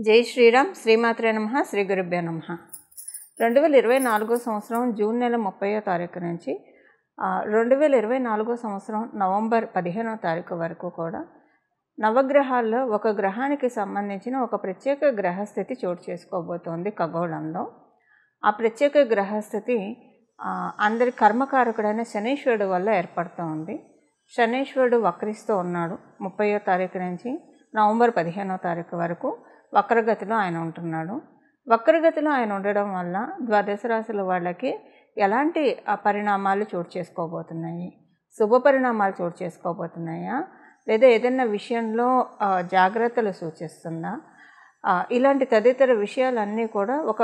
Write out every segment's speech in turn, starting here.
జై శ్రీరామ్. శ్రీమాత్రే నమః. శ్రీ గురుభ్యో నమః. 2024 సంవత్సరం జూన్ నెల 30వ తారీఖు నుంచి 2024 సంవత్సరం నవంబర్ 15వ తారీఖు వరకు కూడా నవగ్రహాల్లో ఒక గ్రహానికి సంబంధించిన ఒక ప్రత్యేక గ్రహస్థితి చోటు చేసుకోబోతోంది ఖగోళంలో. ఆ ప్రత్యేక గ్రహస్థితి అందరి కర్మకారకుడైన శనీశ్వరుడు వల్ల ఏర్పడుతూ ఉంది. శనీశ్వరుడు వక్రిస్తూ ఉన్నాడు. 30వ తారీఖు నుంచి నవంబర్ 15వ తారీఖు వరకు వక్రగతిలో ఆయన ఉంటున్నాడు. వక్రగతిలో ఆయన ఉండడం వల్ల ద్వాదశ రాశుల వాళ్ళకి ఎలాంటి పరిణామాలు చోటు చేసుకోబోతున్నాయి? శుభ పరిణామాలు చోటు చేసుకోబోతున్నాయా, లేదా ఏదైనా విషయంలో జాగ్రత్తలు సూచిస్తుందా? ఇలాంటి తదితర విషయాలన్నీ కూడా ఒక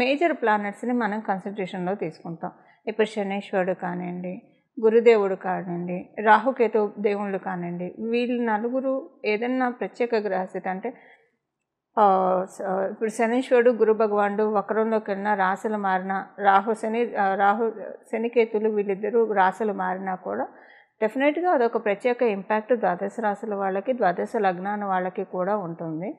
మేజర్ ప్లానెట్స్ని మనం కన్సిడరేషన్లో తీసుకుంటాం. ఇప్పుడు శనీశ్వరుడు కానివ్వండి, గురుదేవుడు కానివ్వండి, రాహుకేతు దేవుళ్ళు కానివ్వండి, వీళ్ళు నలుగురు ఏదన్నా ప్రత్యేక గ్రహస్థితి అంటే ఇప్పుడు శనీశ్వరుడు గురు భగవానుడు వక్రంలోకి వెళ్ళిన రాశులు మారిన రాహు శనికేతులు వీళ్ళిద్దరూ రాశులు మారినా కూడా డెఫినెట్గా అదొక ప్రత్యేక ఇంపాక్ట్ ద్వాదశ రాశుల వాళ్ళకి, ద్వాదశ లగ్నాల వాళ్ళకి కూడా ఉంటుంది.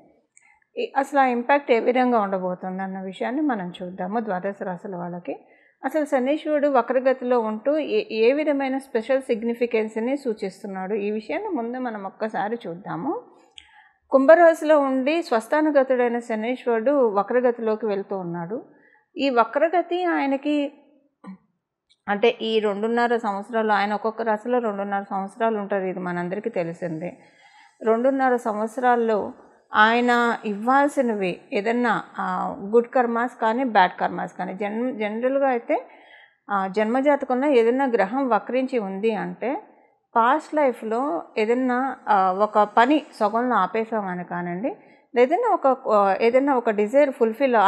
అసలు ఆ ఇంపాక్ట్ ఏ విధంగా ఉండబోతుంది అన్న విషయాన్ని మనం చూద్దాము. ద్వాదశ రాశుల వాళ్ళకి అసలు శనీశ్వరుడు వక్రగతిలో ఉంటూ ఏ విధమైన స్పెషల్ సిగ్నిఫికెన్స్ని సూచిస్తున్నాడు, ఈ విషయాన్ని ముందు మనం ఒక్కసారి చూద్దాము. కుంభరాశిలో ఉండి స్వస్థానగతుడైన శనీశ్వరుడు వక్రగతిలోకి వెళ్తూ ఉన్నాడు. ఈ వక్రగతి ఆయనకి అంటే ఈ 2.5 సంవత్సరాలు, ఆయన ఒక్కొక్క రాశిలో 2.5 సంవత్సరాలు ఉంటారు, ఇది మనందరికీ తెలిసిందే. 2.5 సంవత్సరాల్లో ఆయన ఇవ్వాల్సినవి ఏదన్నా గుడ్ కర్మాస్ కానీ బ్యాడ్ కర్మాస్ కానీ జనరల్గా అయితే జన్మజాతకంలో ఏదైనా గ్రహం వక్రించి ఉంది అంటే పాస్ట్ లైఫ్లో ఏదైనా ఒక పని సగంలో ఆపేసామని కానివ్వండి, ఏదైనా ఒక డిజైర్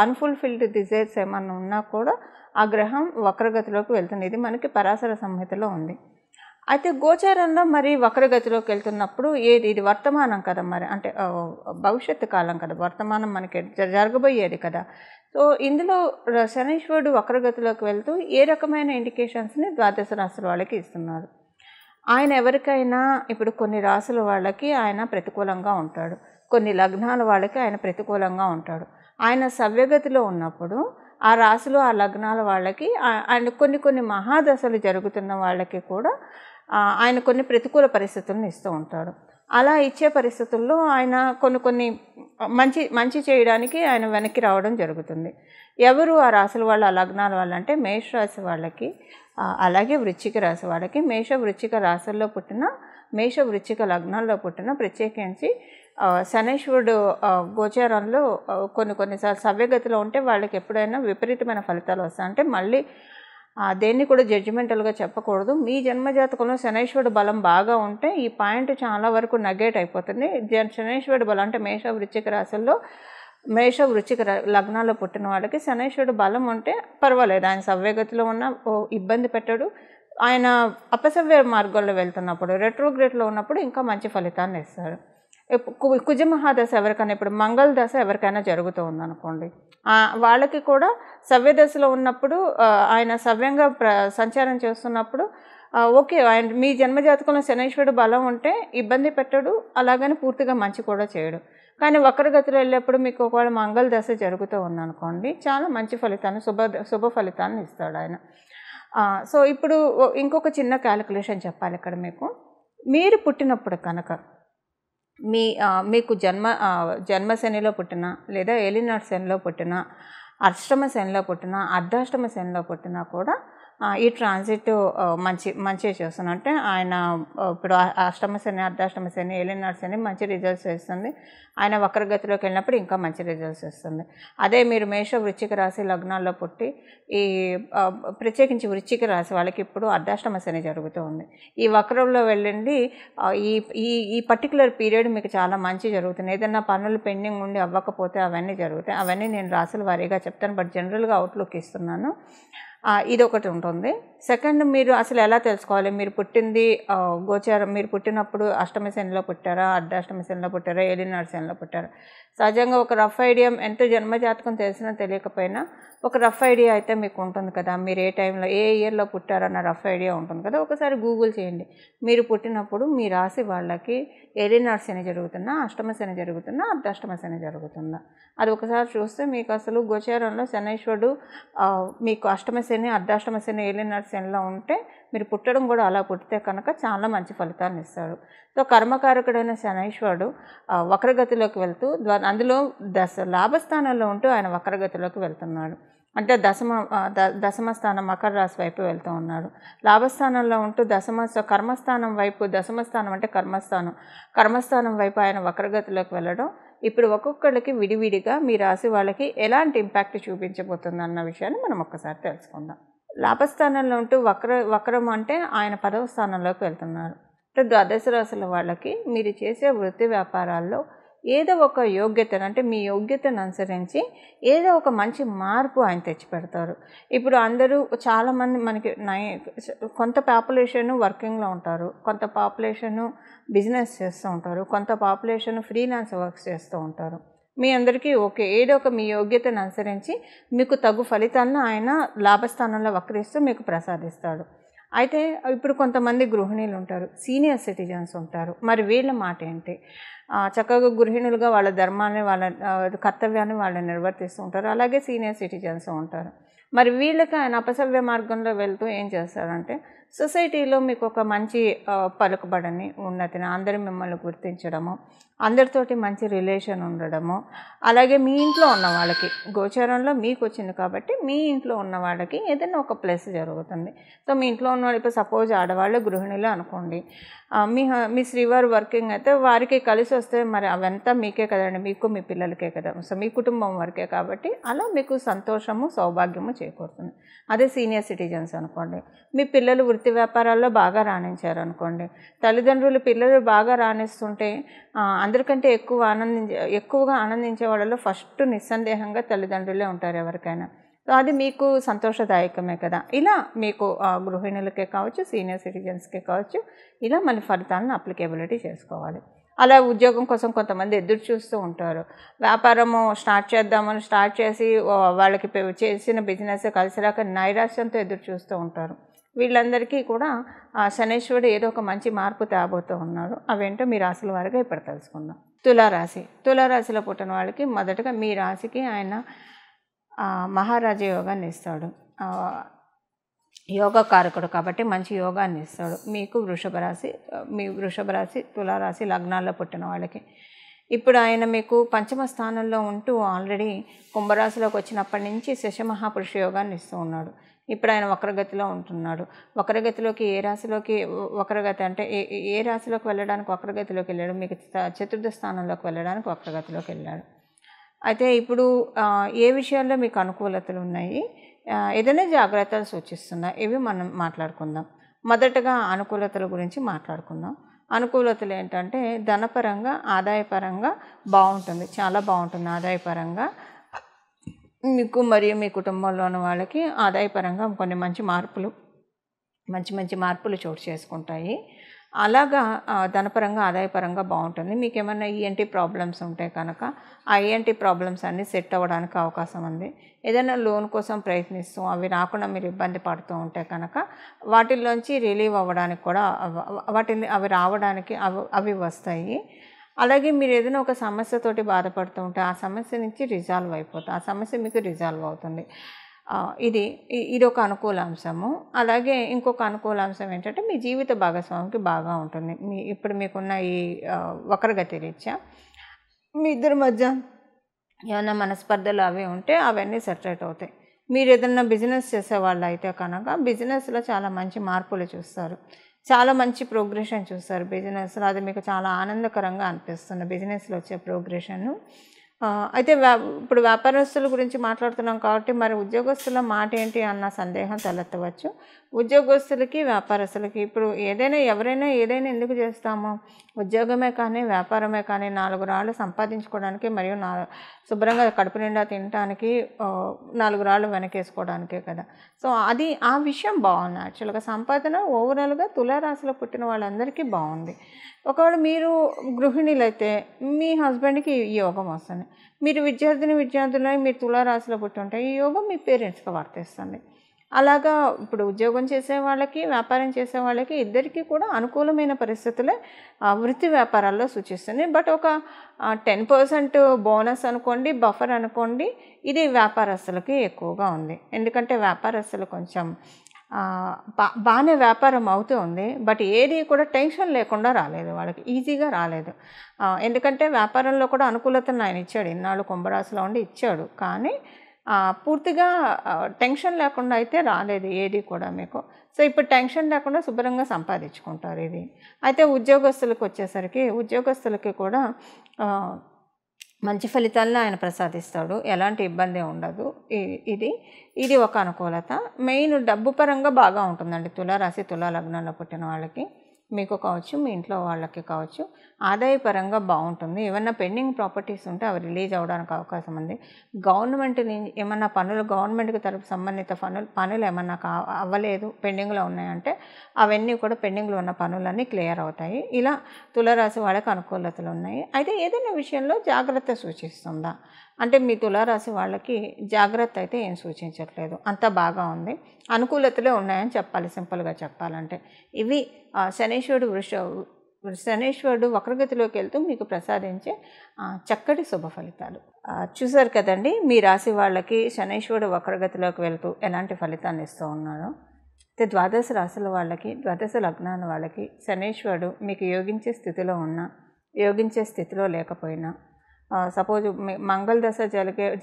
అన్ఫుల్ఫిల్డ్ డిజైర్స్ ఏమన్నా ఉన్నా కూడా ఆ గ్రహం వక్రగతిలోకి వెళ్తుంది. ఇది మనకి పరాశర సంహితలో ఉంది. అయితే గోచారంలో మరి వక్రగతిలోకి వెళ్తున్నప్పుడు ఇది వర్తమానం కదా, మరి అంటే భవిష్యత్తు కాలం కదా, వర్తమానం మనకి జరగబోయేది కదా. సో ఇందులో శనీశ్వరుడు వక్రగతిలోకి వెళ్తూ ఏ రకమైన ఇండికేషన్స్ని ద్వాదశ రాశుల వాళ్ళకి ఇస్తున్నారు? ఆయన ఎవరికైనా ఇప్పుడు కొన్ని రాశుల వాళ్ళకి ఆయన ప్రతికూలంగా ఉంటాడు, కొన్ని లగ్నాల వాళ్ళకి ఆయన ప్రతికూలంగా ఉంటాడు. ఆయన సవ్యగతిలో ఉన్నప్పుడు ఆ రాశులు ఆ లగ్నాల వాళ్ళకి ఆయన కొన్ని మహాదశలు జరుగుతున్న వాళ్ళకి కూడా ఆయన కొన్ని ప్రతికూల పరిస్థితులను ఇస్తూ ఉంటాడు. అలా ఇచ్చే పరిస్థితుల్లో ఆయన కొన్ని మంచి చేయడానికి ఆయన వెనక్కి రావడం జరుగుతుంది. ఎవరు ఆ రాశుల వాళ్ళు, ఆ లగ్నాల వాళ్ళు అంటే మేషరాశి వాళ్ళకి, అలాగే వృశ్చిక రాశి వాళ్ళకి. వృశ్చిక రాశుల్లో పుట్టిన, వృశ్చిక లగ్నాల్లో పుట్టిన, ప్రత్యేకించి శనీశ్వరుడు గోచారంలో కొన్నిసార్లు సవ్యగతిలో ఉంటే వాళ్ళకి ఎప్పుడైనా విపరీతమైన ఫలితాలు వస్తాయి. అంటే మళ్ళీ దేన్ని కూడా జడ్జిమెంటల్గా చెప్పకూడదు. మీ జన్మజాతకంలో శనీశ్వరుడు బలం బాగా ఉంటే ఈ పాయింట్ చాలా వరకు నెగేట్ అయిపోతుంది. శనీశ్వరుడు బలం అంటే వృశ్చిక రాశుల్లో వృశ్చిక లగ్నాల్లో పుట్టిన వాళ్ళకి శనీశ్వరుడు బలం ఉంటే పర్వాలేదు, ఆయన సవ్యగతిలో ఉన్న ఇబ్బంది పెట్టడు. ఆయన అపసవ్య మార్గంలో వెళ్తున్నప్పుడు, రెట్రోగ్రేడ్లో ఉన్నప్పుడు ఇంకా మంచి ఫలితాన్ని ఇస్తాడు. కుజమహాదశ ఎవరికైనా, ఇప్పుడు మంగళ దశ ఎవరికైనా జరుగుతూ ఉందనుకోండి, వాళ్ళకి కూడా సవ్యదశలో ఉన్నప్పుడు ఆయన సవ్యంగా సంచారం చేస్తున్నప్పుడు ఓకే, ఆయన మీ జన్మజాతకంలో శనీశ్వరుడు బలం ఉంటే ఇబ్బంది పెట్టడు, అలాగని పూర్తిగా మంచి కూడా చేయడు. కానీ వక్రగతిలో వెళ్ళేప్పుడు మీకు ఒకవేళ మంగళ దశ జరుగుతూ ఉందనుకోండి, చాలా మంచి ఫలితాన్ని, శుభ ఫలితాన్ని ఇస్తాడు ఆయన. సో ఇప్పుడు ఇంకొక చిన్న క్యాలిక్యులేషన్ చెప్పాలి ఇక్కడ మీకు. మీరు పుట్టినప్పుడు కనుక మీకు జన్మ శనిలో పుట్టినా, లేదా ఏలినాటి శనిలో పుట్టినా, అష్టమ శనిలో పుట్టినా, అర్ధాష్టమ శనిలో పుట్టినా కూడా ఈ ట్రాన్సిట్ మంచిగా చేస్తున్నాడు. అంటే ఆయన ఇప్పుడు అష్టమ శని, అర్ధాష్టమ శని, ఏలినాటి శని మంచి రిజల్ట్స్ ఇస్తుంది. ఆయన వక్రగతిలోకి వెళ్ళినప్పుడు ఇంకా మంచి రిజల్ట్స్ ఇస్తుంది. అదే మీరు వృశ్చిక రాశి లగ్నాల్లో పుట్టి ప్రత్యేకించి వృశ్చిక రాశి వాళ్ళకి ఇప్పుడు అర్ధాష్టమ శని జరుగుతూ ఉంది. ఈ వక్రంలో వెళ్ళండి, ఈ పర్టికులర్ పీరియడ్ మీకు చాలా మంచి జరుగుతుంది. ఏదైనా పనులు పెండింగ్ ఉండి అవ్వకపోతే అవన్నీ జరుగుతాయి. అవన్నీ నేను రాశుల వారీగా చెప్తాను, బట్ జనరల్గా అవుట్లుక్ ఇస్తున్నాను. ఇదొకటి ఉంటుంది. సెకండ్, మీరు అసలు ఎలా తెలుసుకోవాలి మీరు పుట్టింది గోచారం, మీరు పుట్టినప్పుడు అష్టమ శనిలో పుట్టారా, అర్ధాష్టమ శనిలో పుట్టారా, ఏలినాటి శనిలో పుట్టారా? సహజంగా ఒక రఫ్ ఐడియా, ఎంత జన్మజాతకం తెలిసినా తెలియకపోయినా ఒక రఫ్ ఐడియా అయితే మీకు ఉంటుంది కదా. మీరు ఏ టైంలో ఏ ఇయర్లో పుట్టారన్న రఫ్ ఐడియా ఉంటుంది కదా. ఒకసారి గూగుల్ చేయండి. మీరు పుట్టినప్పుడు మీ రాశి వాళ్ళకి ఏలినాటి శని జరుగుతున్నా, అష్టమ శని జరుగుతున్నా, అర్ధాష్టమ శని జరుగుతుందా, అది ఒకసారి చూస్తే మీకు అసలు గోచారంలో శనైశ్వరుడు మీకు అష్టమ శని, అర్ధాష్టమ శని, ఏలినాటి శనిలో ఉంటే మీరు పుట్టడం కూడా అలా పుట్టితే కనుక చాలా మంచి ఫలితాన్ని ఇస్తాడు. సో కర్మకారకుడైన శనైశ్వరుడు వక్రగతిలోకి వెళ్తూ అందులో లాభస్థానంలో ఉంటూ ఆయన వక్రగతిలోకి వెళ్తున్నాడు. అంటే దశమ స్థానం మకర రాశి వైపు వెళ్తూ ఉన్నాడు. లాభస్థానంలో ఉంటూ కర్మస్థానం వైపు, దశమ స్థానం అంటే కర్మస్థానం వైపు ఆయన వక్రగతిలోకి వెళ్ళడం ఇప్పుడు ఒక్కొక్కళ్ళకి విడివిడిగా మీ రాశి వాళ్ళకి ఎలాంటి ఇంపాక్ట్ చూపించబోతుంది అన్న విషయాన్ని మనం ఒక్కసారి తెలుసుకుందాం. లాభస్థానంలో ఉంటూ వక్రం అంటే ఆయన 10వ స్థానంలోకి వెళ్తున్నారు. అంటే ద్వాదశ రాశుల వాళ్ళకి మీరు చేసే వృత్తి వ్యాపారాల్లో ఏదో ఒక యోగ్యతను, అంటే మీ యోగ్యతను అనుసరించి ఏదో ఒక మంచి మార్పు ఆయన తెచ్చిపెడతారు. ఇప్పుడు అందరూ చాలామంది మనకి కొంత పాపులేషను వర్కింగ్లో ఉంటారు, కొంత పాపులేషను బిజినెస్ చేస్తూ ఉంటారు, కొంత పాపులేషన్ ఫ్రీలాన్స్ వర్క్స్ చేస్తూ ఉంటారు. మీ అందరికీ ఓకే, ఏదో ఒక మీ యోగ్యతను అనుసరించి మీకు తగు ఫలితాలను ఆయన లాభస్థానంలో వక్రిస్తూ మీకు ప్రసాదిస్తాడు. అయితే ఇప్పుడు కొంతమంది గృహిణీలు ఉంటారు, సీనియర్ సిటిజన్స్ ఉంటారు. మరి వీళ్ళ మాట ఏంటి? చక్కగా గృహిణులుగా వాళ్ళ ధర్మాన్ని, వాళ్ళ కర్తవ్యాన్ని వాళ్ళు నిర్వర్తిస్తూ ఉంటారు. అలాగే సీనియర్ సిటిజన్స్ ఉంటారు. మరి వీళ్ళకి ఆయన అపసవ్య మార్గంలో వెళ్తూ ఏం చేస్తారంటే, సొసైటీలో మీకు ఒక మంచి పలుకుబడిని, ఉన్నతిని, అందరూ మిమ్మల్ని గుర్తించడము, అందరితోటి మంచి రిలేషన్ ఉండడము, అలాగే మీ ఇంట్లో ఉన్న వాళ్ళకి, గోచారంలో మీకు వచ్చింది కాబట్టి మీ ఇంట్లో ఉన్న వాళ్ళకి ఏదైనా ఒక ప్లస్ జరుగుతుంది. సో మీ ఇంట్లో ఉన్న వాళ్ళు, ఇప్పుడు సపోజ్ ఆడవాళ్ళు గృహిణులు అనుకోండి, మీ శ్రీవారు వర్కింగ్ అయితే వారికి కలిసి వస్తే మరి అవంతా మీకే కదండి, మీకు మీ పిల్లలకే కదా, సో మీ కుటుంబం వరకే కాబట్టి అలా మీకు సంతోషము, సౌభాగ్యము చేకూరుతుంది. అదే సీనియర్ సిటిజన్స్ అనుకోండి, మీ పిల్లలు వృత్తి వ్యాపారాల్లో బాగా రాణించారు అనుకోండి, తల్లిదండ్రులు పిల్లలు బాగా రాణిస్తుంటే అందరికంటే ఎక్కువగా ఆనందించే వాళ్ళలో ఫస్ట్ నిస్సందేహంగా తల్లిదండ్రులే ఉంటారు ఎవరికైనా. సో అది మీకు సంతోషదాయకమే కదా. ఇలా మీకు గృహిణులకే కావచ్చు, సీనియర్ సిటిజన్స్కే కావచ్చు, ఇలా మన ఫలితాలను అప్లికేబిలిటీ చేసుకోవాలి. అలా ఉద్యోగం కోసం కొంతమంది ఎదురు చూస్తూ ఉంటారు. వ్యాపారము స్టార్ట్ చేసి వాళ్ళకి చేసిన బిజినెస్ కలిసి రాక నైరాశ్యంతో ఎదురు చూస్తూ ఉంటారు. వీళ్ళందరికీ కూడా శనైశ్వరుడు ఏదో ఒక మంచి మార్పు తేబోతూ ఉన్నారు. అవేంటో మీ రాశుల వారిగా ఇప్పుడు తెలుసుకుందాం. తులారాశిలో పుట్టిన వాళ్ళకి మొదటగా మీ రాశికి ఆయన మహారాజ యోగాన్ని ఇస్తాడు. యోగ కారకుడు కాబట్టి మంచి యోగాన్ని ఇస్తాడు. మీకు వృషభ రాశి, తులారాశి లగ్నాల్లో పుట్టిన వాళ్ళకి ఇప్పుడు ఆయన మీకు పంచమ స్థానంలో ఉంటూ ఆల్రెడీ కుంభరాశిలోకి వచ్చినప్పటి నుంచి శశమహాపురుష యోగాన్ని ఇస్తూ ఉన్నాడు. ఇప్పుడు ఆయన వక్రగతిలో ఉంటున్నాడు. వక్రగతిలోకి ఏ రాశిలోకి వక్రగతి అంటే ఏ రాశిలోకి వెళ్ళడానికి వక్రగతిలోకి వెళ్ళాడు? మీకు చతుర్థ స్థానంలోకి వెళ్ళడానికి వక్రగతిలోకి వెళ్ళాడు. అయితే ఇప్పుడు ఏ విషయాల్లో మీకు అనుకూలతలు ఉన్నాయి, ఏదైనా జాగ్రత్తలు సూచిస్తుందా, ఇవి మనం మాట్లాడుకుందాం. మొదటగా అనుకూలతల గురించి మాట్లాడుకుందాం. అనుకూలతలు ఏంటంటే ధనపరంగా, ఆదాయపరంగా బాగుంటుంది, చాలా బాగుంటుంది. ఆదాయపరంగా మీకు మరియు మీ కుటుంబంలో ఉన్న వాళ్ళకి ఆదాయపరంగా కొన్ని మంచి మార్పులు చోటు చేసుకుంటాయి. అలాగా ధనపరంగా, ఆదాయపరంగా బాగుంటుంది. మీకు ఏమైనా ఈఎన్టీ ప్రాబ్లమ్స్ ఉంటే కనుక ఆ ఈఎన్టీ ప్రాబ్లమ్స్ అన్నీ సెట్ అవ్వడానికి అవకాశం ఉంది. ఏదైనా లోన్ కోసం ప్రయత్నిస్తూ అవి రాకుండా మీరు ఇబ్బంది పడుతూ ఉంటే కనుక వాటిల్లోంచి రిలీవ్ అవ్వడానికి కూడా అవి రావడానికి అవి వస్తాయి. అలాగే మీరు ఏదైనా ఒక సమస్యతోటి బాధపడుతూ ఉంటే ఆ సమస్య నుంచి రిజాల్వ్ అయిపోతుంది, ఆ సమస్య మీకు రిజాల్వ్ అవుతుంది. ఇది ఒక అనుకూల అంశము. అలాగే ఇంకొక అనుకూల అంశం ఏంటంటే మీ జీవిత భాగస్వామికి బాగా ఉంటుంది. ఇప్పుడు మీకున్న ఈ వక్రగతి రీత్యా మీ ఇద్దరి మధ్య ఏమైనా మనస్పర్ధలు అవి ఉంటే అవన్నీ సెటరేట్ అవుతాయి. మీరు ఏదైనా బిజినెస్ చేసేవాళ్ళు అయితే కనుక బిజినెస్లో చాలా మంచి మార్పులు చూస్తారు, చాలా మంచి ప్రోగ్రెషన్ చూస్తారు బిజినెస్లో. అది మీకు చాలా ఆనందకరంగా అనిపిస్తుంది బిజినెస్లో వచ్చే ప్రోగ్రెషను. అయితే ఇప్పుడు వ్యాపారస్తుల గురించి మాట్లాడుతున్నాం కాబట్టి మరి ఉద్యోగస్తుల మాట ఏంటి అన్న సందేహం తలెత్తవచ్చు. ఉద్యోగస్తులకి, వ్యాపారస్తులకి ఇప్పుడు ఎవరైనా ఏదైనా ఎందుకు చేస్తాము? ఉద్యోగమే కానీ, వ్యాపారమే కానీ 4 రాళ్ళు సంపాదించుకోవడానికి మరియు శుభ్రంగా కడుపు నిండా తినటానికి, 4 రాళ్ళు వెనకేసుకోవడానికే కదా! సో, ఆ విషయం బాగుంది. యాక్చువల్‌గా సంపాదన ఓవరాల్‌గా తులారాశిలో పుట్టిన వాళ్ళందరికీ బాగుంది. ఒకవేళ మీరు గృహిణులైతే మీ హస్బెండ్‌కి ఈ యోగం వస్తుంది. మీరు విద్యార్థులై మీరు తులారాశిలో పుట్టి ఉంటే ఈ యోగం మీ పేరెంట్స్‌కి వర్తిస్తుంది. అలాగా ఇప్పుడు ఉద్యోగం చేసే వాళ్ళకి, వ్యాపారం చేసే వాళ్ళకి ఇద్దరికీ కూడా అనుకూలమైన పరిస్థితులే వృత్తి వ్యాపారాల్లో సూచిస్తుంది. బట్ ఒక 10% బోనస్ అనుకోండి, బఫర్ అనుకోండి, ఇది వ్యాపారస్తులకి ఎక్కువగా ఉంది. ఎందుకంటే వ్యాపారస్తులు కొంచెం బాగానే వ్యాపారం అవుతూ ఉంది. బట్ ఏది కూడా టెన్షన్ లేకుండా రాలేదు వాళ్ళకి, ఈజీగా రాలేదు. ఎందుకంటే వ్యాపారంలో కూడా అనుకూలతను ఆయన ఇచ్చాడు. ఇన్నాళ్ళు కుంభరాశిలో ఉండి ఇచ్చాడు. కానీ పూర్తిగా టెన్షన్ లేకుండా అయితే రాలేదు ఏది కూడా మీకు. సో, ఇప్పుడు టెన్షన్ లేకుండా శుభ్రంగా సంపాదించుకుంటారు ఇది. అయితే ఉద్యోగస్తులకి కూడా మంచి ఫలితాలను ఆయన ప్రసాదిస్తాడు. ఎలాంటి ఇబ్బంది ఉండదు. ఇది ఒక అనుకూలత. మెయిన్ డబ్బు పరంగా బాగా ఉంటుందండి తులారాశి, తులా లగ్నంలో పుట్టిన వాళ్ళకి. మీకు కావచ్చు, మీ ఇంట్లో వాళ్ళకి కావచ్చు, ఆదాయపరంగా బాగుంటుంది. ఏమన్నా పెండింగ్ ప్రాపర్టీస్ ఉంటే అవి రిలీజ్ అవ్వడానికి అవకాశం ఉంది. ఏమన్నా గవర్నమెంట్కి సంబంధిత పనులు ఏమన్నా అవ్వలేదు, పెండింగ్లో ఉన్నాయంటే అవన్నీ కూడా పెండింగ్లో ఉన్న పనులన్నీ క్లియర్ అవుతాయి. ఇలా తులారాశి వాళ్ళకి అనుకూలతలు ఉన్నాయి. అయితే ఏదైనా విషయంలో జాగ్రత్త సూచిస్తుందా అంటే మీ తులారాశి వాళ్ళకి జాగ్రత్త అయితే ఏం సూచించట్లేదు, అంతా బాగా ఉంది, అనుకూలతలే ఉన్నాయని చెప్పాలి సింపుల్గా చెప్పాలంటే. ఇవి శనీశ్వరుడు వక్రగతిలోకి వెళ్తూ మీకు ప్రసాదించే చక్కటి శుభ ఫలితాలు. చూసారు కదండి మీ రాశి వాళ్ళకి శనీశ్వరుడు వక్రగతిలోకి వెళ్తూ ఎలాంటి ఫలితాన్ని ఇస్తూ ఉన్నాడో. అయితే ద్వాదశ రాశుల వాళ్ళకి, ద్వాదశ లగ్నాల వాళ్ళకి శనీశ్వరుడు మీకు యోగించే స్థితిలో లేకపోయినా, సపోజ్ మంగళ దశ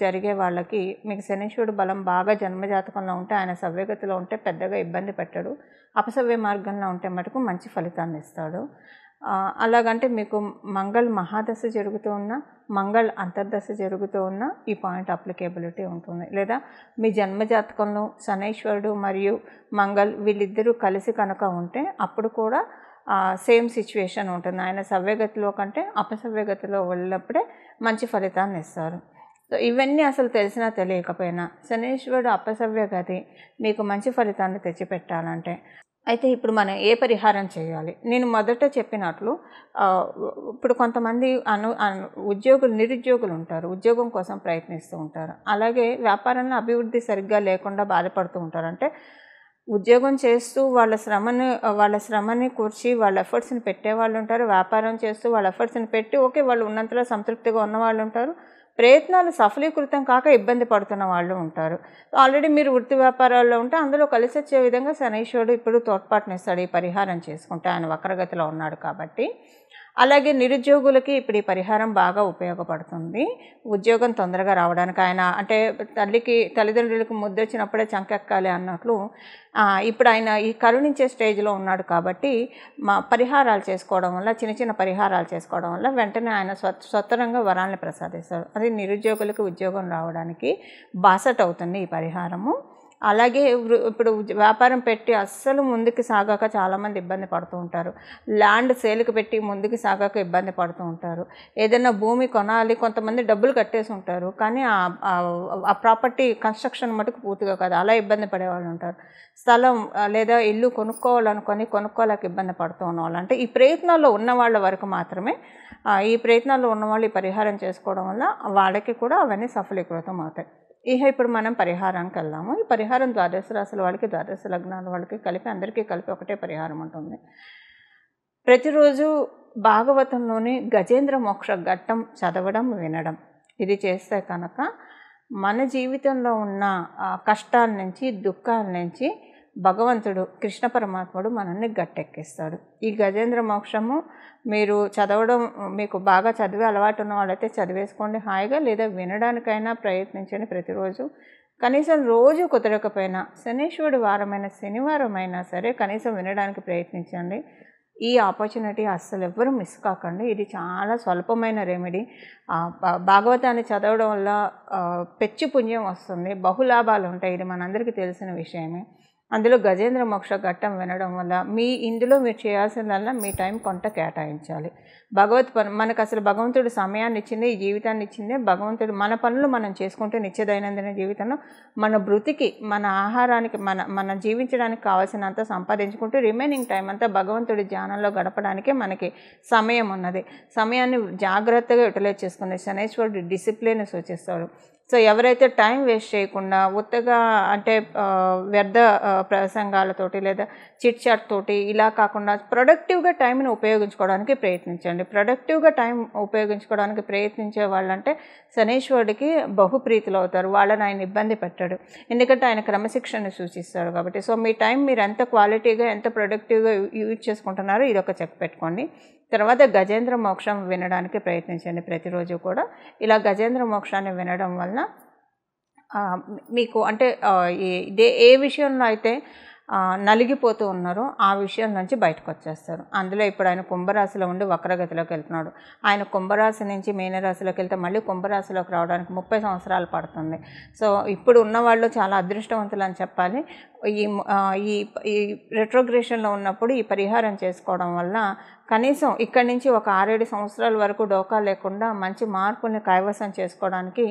జరిగే వాళ్ళకి మీకు శనీశ్వరుడు బలం బాగా జన్మజాతకంలో ఉంటే, ఆయన సవ్యగతిలో ఉంటే పెద్దగా ఇబ్బంది పెట్టడు. అపసవ్య మార్గంలో ఉంటే మటుకు మంచి ఫలితాన్ని ఇస్తాడు. అలాగంటే మీకు మంగళ మహాదశ జరుగుతూ ఉన్నా, మంగళ అంతర్దశ జరుగుతూ ఉన్నా ఈ పాయింట్ అప్లికేబిలిటీ ఉంటుంది. లేదా మీ జన్మజాతకంలో శనీశ్వరుడు మరియు మంగళ వీళ్ళిద్దరూ కలిసి కనుక ఉంటే అప్పుడు కూడా సేమ్ సిచ్యువేషన్ ఉంటుంది. ఆయన సవ్యగతిలో కంటే అపసవ్యగతిలో వెళ్ళినప్పుడే మంచి ఫలితాన్ని ఇస్తారు. సో ఇవన్నీ అసలు తెలిసినా తెలియకపోయినా శనీశ్వరుడు అపసవ్యగతి మీకు మంచి ఫలితాన్ని తెచ్చిపెట్టాలంటే అయితే ఇప్పుడు మనం ఏ పరిహారం చేయాలి? నేను మొదట చెప్పినట్లు ఇప్పుడు కొంతమంది నిరుద్యోగులు ఉంటారు, ఉద్యోగం కోసం ప్రయత్నిస్తూ ఉంటారు. అలాగే వ్యాపారంలో అభివృద్ధి సరిగ్గా లేకుండా బాధపడుతూ ఉంటారు. అంటే ఉద్యోగం చేస్తూ వాళ్ళ శ్రమని కూర్చి వాళ్ళ ఎఫర్ట్స్ని పెట్టేవాళ్ళు ఉంటారు. వ్యాపారం చేస్తూ వాళ్ళ ఎఫర్ట్స్ని పెట్టి వాళ్ళు ఉన్నంతలో సంతృప్తిగా ఉన్నవాళ్ళు ఉంటారు. ప్రయత్నాలు సఫలీకృతం కాక ఇబ్బంది పడుతున్న వాళ్ళు ఉంటారు. ఆల్రెడీ మీరు వృత్తి వ్యాపారాల్లో ఉంటే అందులో కలిసి వచ్చే విధంగా శనీశ్వరుడు ఇప్పుడు తోడ్పాటునిస్తాడు ఈ పరిహారం చేసుకుంటే, ఆయన వక్రగతిలో ఉన్నాడు కాబట్టి. అలాగే నిరుద్యోగులకి ఇప్పుడు ఈ పరిహారం బాగా ఉపయోగపడుతుంది. ఉద్యోగం తొందరగా రావడానికి ఆయన అంటే తల్లిదండ్రులకు ముద్దొచ్చినప్పుడే చంకెక్కాలి అన్నట్లు ఇప్పుడు ఆయన ఈ కరుణించే స్టేజ్లో ఉన్నాడు కాబట్టి పరిహారాలు చేసుకోవడం వల్ల, చిన్న పరిహారాలు చేసుకోవడం వల్ల వెంటనే ఆయన స్వతరంగా వరాలను ప్రసాదిస్తాడు. అది నిరుద్యోగులకు ఉద్యోగం రావడానికి బాసట అవుతుంది ఈ పరిహారము. అలాగే ఇప్పుడు వ్యాపారం పెట్టి అస్సలు ముందుకు సాగాక చాలామంది ఇబ్బంది పడుతూ ఉంటారు. ల్యాండ్ సేల్కి పెట్టి ముందుకు సాగాక ఇబ్బంది పడుతూ ఉంటారు. ఏదైనా భూమి కొనాలి, కొంతమంది డబ్బులు కట్టేసి ఉంటారు కానీ ఆ ప్రాపర్టీ కన్స్ట్రక్షన్ మటుకు పూర్తిగా కాదు, అలా ఇబ్బంది పడేవాళ్ళు ఉంటారు. స్థలం లేదా ఇల్లు కొనుక్కోలేక ఇబ్బంది పడుతూ ఉన్నవాళ్ళు, అంటే ఈ ప్రయత్నాల్లో ఉన్న వాళ్ళ వరకు మాత్రమే ఈ పరిహారం చేసుకోవడం వల్ల వాళ్ళకి కూడా అవన్నీ సఫలీకృతం అవుతాయి. ఇప్పుడు మనం పరిహారానికి వెళ్దాము. ఈ పరిహారం ద్వాదశ రాశుల వాళ్ళకి, ద్వాదశ లగ్నాల వాళ్ళకి అందరికీ కలిపి ఒకటే పరిహారం ఉంటుంది. ప్రతిరోజు భాగవతంలోని గజేంద్ర మోక్ష ఘట్టం చదవడం, వినడం ఇది చేస్తే కనుక మన జీవితంలో ఉన్న కష్టాల నుంచి, దుఃఖాల నుంచి భగవంతుడు కృష్ణ పరమాత్ముడు మనల్ని గట్టెక్కిస్తాడు. ఈ గజేంద్ర మోక్షము మీరు చదవడం, మీకు బాగా చదివే అలవాటు ఉన్న వాళ్ళైతే చదివేసుకోండి హాయిగా, లేదా వినడానికైనా ప్రయత్నించండి ప్రతిరోజు. కనీసం రోజు కుదరకపోయినా శనీశ్వరుడు వారమైన శనివారం అయినా సరే కనీసం వినడానికి ప్రయత్నించండి. ఈ ఆపర్చునిటీ అస్సలు ఎవ్వరూ మిస్ కాకండి. ఇది చాలా స్వల్పమైన రెమెడీ. భాగవతాన్ని చదవడం వల్ల పెచ్చు పుణ్యం వస్తుంది, బహులాభాలు ఉంటాయి. ఇది మనందరికీ తెలిసిన విషయమే. అందులో గజేంద్ర మోక్ష ఘట్టం వినడం వల్ల ఇందులో మీరు చేయాల్సిందల్లా మీ టైం కొంత కేటాయించాలి. మనకు అసలు భగవంతుడు సమయాన్ని ఇచ్చింది, ఈ జీవితాన్ని ఇచ్చిందే భగవంతుడు. మన పనులు మనం చేసుకుంటే నిత్య దైనందిన జీవితంలో మన బ్రతికి, మన ఆహారానికి, మన జీవించడానికి కావాల్సినంత సంపాదించుకుంటూ రిమైనింగ్ టైం అంతా భగవంతుడి ధ్యానంలో గడపడానికే మనకి సమయం ఉన్నది. సమయాన్ని జాగ్రత్తగా యూటిలైజ్ చేసుకునే శనైశ్వరుడు డిసిప్లిన్ సూచిస్తాడు. సో ఎవరైతే టైం వేస్ట్ చేయకుండా ఉత్తగా అంటే వ్యర్థ ప్రసంగాలతోటి లేదా చిట్ చాట్ తోటి ఇలా కాకుండా ప్రొడక్టివ్గా టైంని ఉపయోగించుకోవడానికి ప్రయత్నించండి. ప్రొడక్టివ్గా టైం ఉపయోగించుకోవడానికి ప్రయత్నించే వాళ్ళంటే శనీశ్వరుడికి బహుప్రీతులు అవుతారు. వాళ్ళని ఆయన ఇబ్బంది పెట్టాడు, ఎందుకంటే ఆయన క్రమశిక్షణని సూచిస్తాడు కాబట్టి. సో మీ టైం మీరు ఎంత క్వాలిటీగా, ఎంత ప్రొడక్టివ్గా యూజ్ చేసుకుంటున్నారో ఇది ఒక చెక్ పెట్టుకోండి. తర్వాత గజేంద్ర మోక్షం వినడానికి ప్రయత్నించండి ప్రతిరోజు కూడా. ఇలా గజేంద్ర మోక్షాన్ని వినడం వలన మీకు అంటే ఏ విషయంలో అయితే నలిగిపోతూ ఉన్నారో ఆ విషయం నుంచి బయటకు వచ్చేస్తారు. అందులో ఇప్పుడు ఆయన కుంభరాశిలో ఉండి వక్రగతిలోకి వెళ్తున్నాడు. ఆయన కుంభరాశి నుంచి మీనరాశిలోకి వెళ్తే మళ్ళీ కుంభరాశిలోకి రావడానికి 30 సంవత్సరాలు పడుతుంది. సో ఇప్పుడు ఉన్నవాళ్ళు చాలా అదృష్టవంతులు అని చెప్పాలి. ఈ రెట్రోగ్రేషన్లో ఉన్నప్పుడు ఈ పరిహారం చేసుకోవడం వల్ల కనీసం ఇక్కడి నుంచి ఒక 6-7 సంవత్సరాల వరకు డోకా లేకుండా మంచి మార్పుల్ని కైవసం చేసుకోవడానికి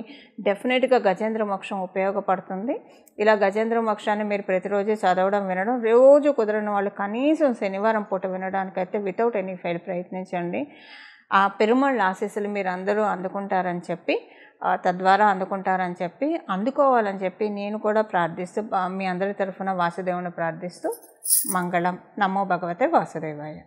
డెఫినెట్గా గజేంద్ర మోక్షం ఉపయోగపడుతుంది. ఇలా గజేంద్ర మోక్షాన్ని మీరు ప్రతిరోజు చదవడం, వినడం, రోజు కుదరని వాళ్ళు కనీసం శనివారం పూట వినడానికైతే వితౌట్ ఎనీ ఫెయిల్ ప్రయత్నించండి. ఆ పెరుమాళ్ళ ఆశీస్సులు మీరు అందరూ అందుకుంటారని చెప్పి, తద్వారా అందుకోవాలని చెప్పి నేను కూడా ప్రార్థిస్తూ, మీ అందరి తరఫున వాసుదేవుని ప్రార్థిస్తూ మంగళం. నమో భగవతే వాసుదేవాయ.